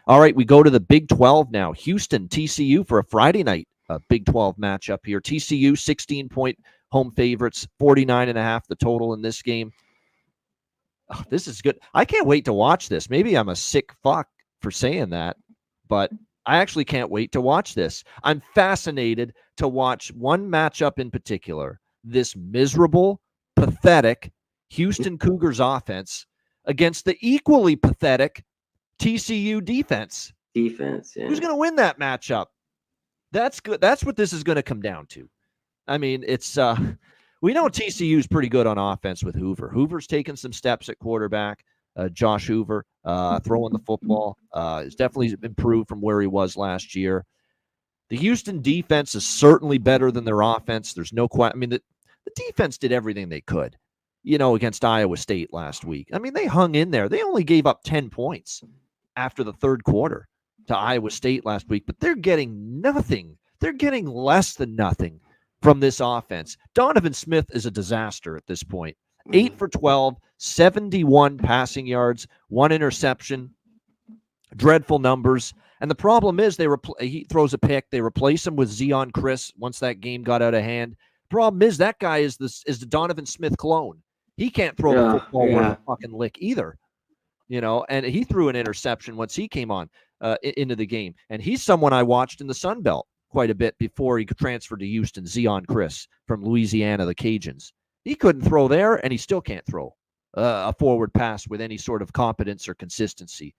All right, we go to the Big 12 now. Houston, TCU for a Friday night Big 12 matchup here. TCU, 16-point home favorites, 49.5 the total in this game. Oh, this is good. I can't wait to watch this. Maybe I'm a sick fuck for saying that, but I actually can't wait to watch this. I'm fascinated to watch one matchup in particular, this miserable, pathetic Houston Cougars offense against the equally pathetic TCU defense. Yeah. Who's going to win that matchup? That's good. That's what this is going to come down to. I mean, it's we know TCU is pretty good on offense with Hoover. Hoover's taken some steps at quarterback. Josh Hoover throwing the football has definitely improved from where he was last year. The Houston defense is certainly better than their offense. There's no question. I mean, the defense did everything they could, against Iowa State last week. I mean, they hung in there. They only gave up 10 points after the third quarter to Iowa State last week, but they're getting nothing. They're getting less than nothing from this offense. Donovan Smith is a disaster at this point. 8 for 12, 71 passing yards, 1 interception, dreadful numbers. And the problem is he throws a pick. They replace him with Zion Chris once that game got out of hand. Problem is that guy is the Donovan Smith clone. He can't throw the football worth a fucking lick either. And he threw an interception once he came on into the game. And he's someone I watched in the Sun Belt quite a bit before he transferred to Houston, Zion Chris from Louisiana, the Cajuns. He couldn't throw there, and he still can't throw a forward pass with any sort of competence or consistency.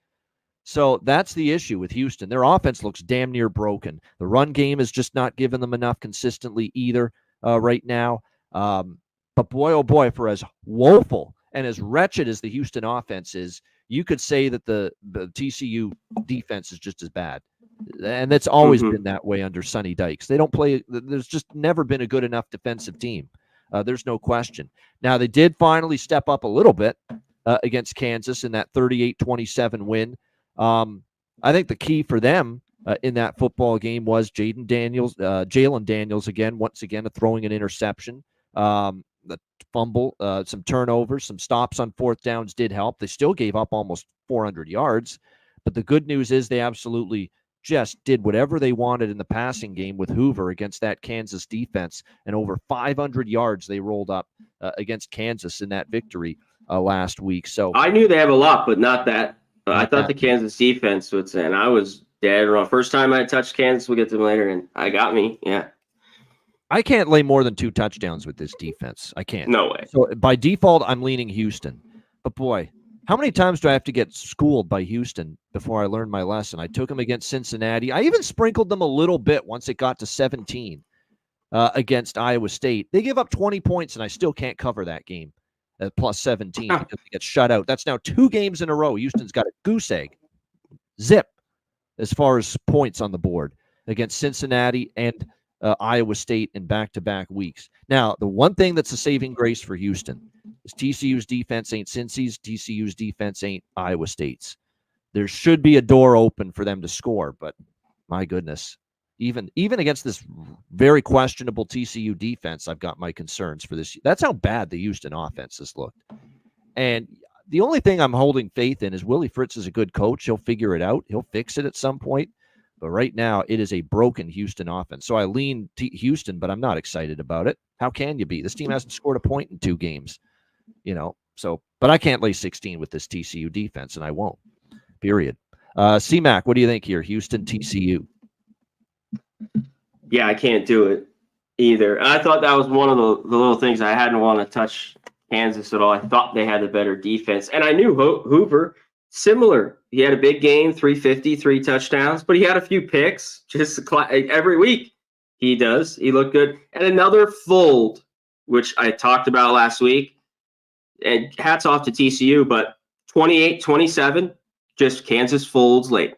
So that's the issue with Houston. Their offense looks damn near broken. The run game is just not giving them enough consistently either right now. But boy, oh boy, for as woeful and as wretched as the Houston offense is, you could say that the TCU defense is just as bad. And that's always been that way under Sonny Dykes. They don't play. There's just never been a good enough defensive team. There's no question. Now, they did finally step up a little bit against Kansas in that 38-27 win. I think the key for them in that football game was Jalen Daniels once again, throwing an interception. The fumble, some turnovers, some stops on fourth downs did help. They still gave up almost 400 yards. But the good news is they absolutely just did whatever they wanted in the passing game with Hoover against that Kansas defense, and over 500 yards they rolled up against Kansas in that victory last week. So I knew they have a lot, but not that. I thought the Kansas defense would say, and I was dead wrong. First time I touched Kansas, we'll get to them later, and I got me. Yeah. I can't lay more than 2 touchdowns with this defense. I can't. No way. So by default, I'm leaning Houston. But boy, how many times do I have to get schooled by Houston before I learn my lesson? I took them against Cincinnati. I even sprinkled them a little bit once it got to 17 against Iowa State. They give up 20 points, and I still can't cover that game at plus 17 because they get shut out. That's now 2 games in a row. Houston's got a goose egg. Zip as far as points on the board against Cincinnati and Iowa State in back-to-back weeks. Now, the one thing that's a saving grace for Houston is TCU's defense ain't Cincy's, TCU's defense ain't Iowa State's. There should be a door open for them to score, but my goodness, even against this very questionable TCU defense, I've got my concerns for this. That's how bad the Houston offense has looked. And the only thing I'm holding faith in is Willie Fritz is a good coach. He'll figure it out. He'll fix it at some point. But right now, it is a broken Houston offense. So I lean Houston, but I'm not excited about it. How can you be? This team hasn't scored a point in 2 games. But I can't lay 16 with this TCU defense, and I won't. Period. C-Mac, what do you think here? Houston, TCU. Yeah, I can't do it either. I thought that was one of the little things I hadn't want to touch Kansas at all. I thought they had the better defense. And I knew Hoover, similar. He had a big game, 350, 3 touchdowns, but he had a few picks just every week. He does. He looked good. And another fold, which I talked about last week. And hats off to TCU, but 28-27, just Kansas folds late.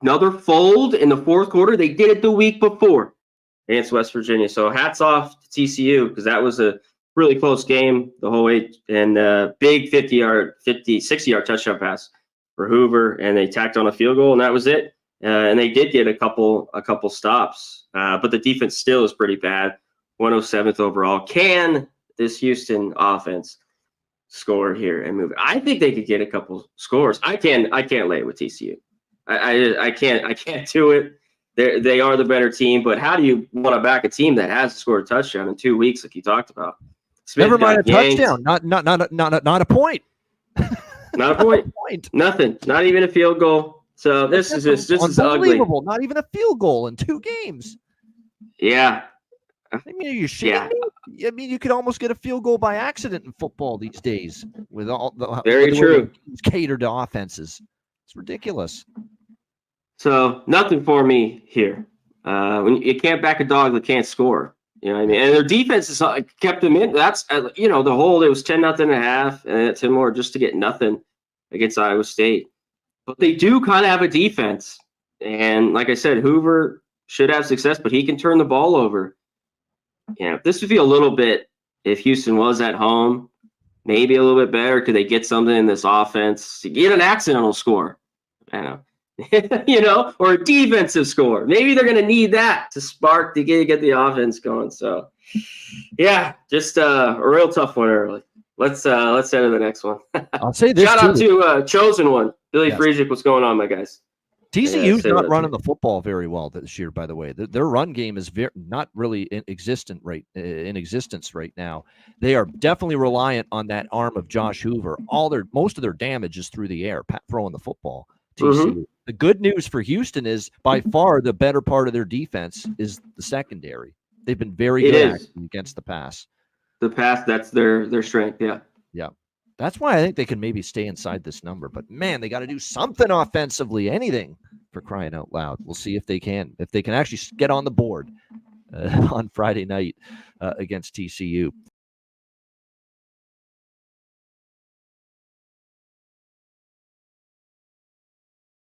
Another fold in the fourth quarter. They did it the week before against West Virginia. So hats off to TCU because that was a really close game the whole way. And big 60-yard touchdown pass for Hoover, and they tacked on a field goal, and that was it. And they did get a couple stops, but the defense still is pretty bad. 107th overall. Can this Houston offense score here and move? I think they could get a couple scores. I can't lay it with TCU. I can't do it. They are the better team, but how do you want to back a team that has scored a touchdown in 2 weeks, like you talked about? Smith Never mind a yanked. touchdown, not a point. Not a point. Nothing. Not even a field goal. So this is ugly. Unbelievable. Not even a field goal in 2 games. Yeah. I mean, are you shitting me? I mean, you could almost get a field goal by accident in football these days with all the very true. Catered to offenses. It's ridiculous. So nothing for me here. When you can't back a dog that can't score, you know what I mean? And their defense has kept them in. That's the whole. It was 10-0 at half, and 10 more just to get nothing against Iowa State. But they do kind of have a defense, and like I said, Hoover should have success, but he can turn the ball over. Yeah, this would be a little bit if Houston was at home, maybe a little bit better. Could they get something in this offense? Get an accidental score, I don't know. Or a defensive score. Maybe they're going to need that to spark to get the offense going. So, yeah, just a real tough one early. Let's head to the next one. I'll say this. Shout out to Chosen One, Billy Yes. Friedrich. What's going on, my guys? TCU's not running the football very well this year, by the way. Their run game is not really in existence right now. They are definitely reliant on that arm of Josh Hoover. Most of their damage is through the air, throwing the football. TCU. Mm-hmm. The good news for Houston is by far the better part of their defense is the secondary. They've been very good against the pass. The pass, that's their strength. Yeah. Yeah. That's why I think they can maybe stay inside this number. But, man, they got to do something offensively, anything, for crying out loud. We'll see if they can actually get on the board on Friday night against TCU.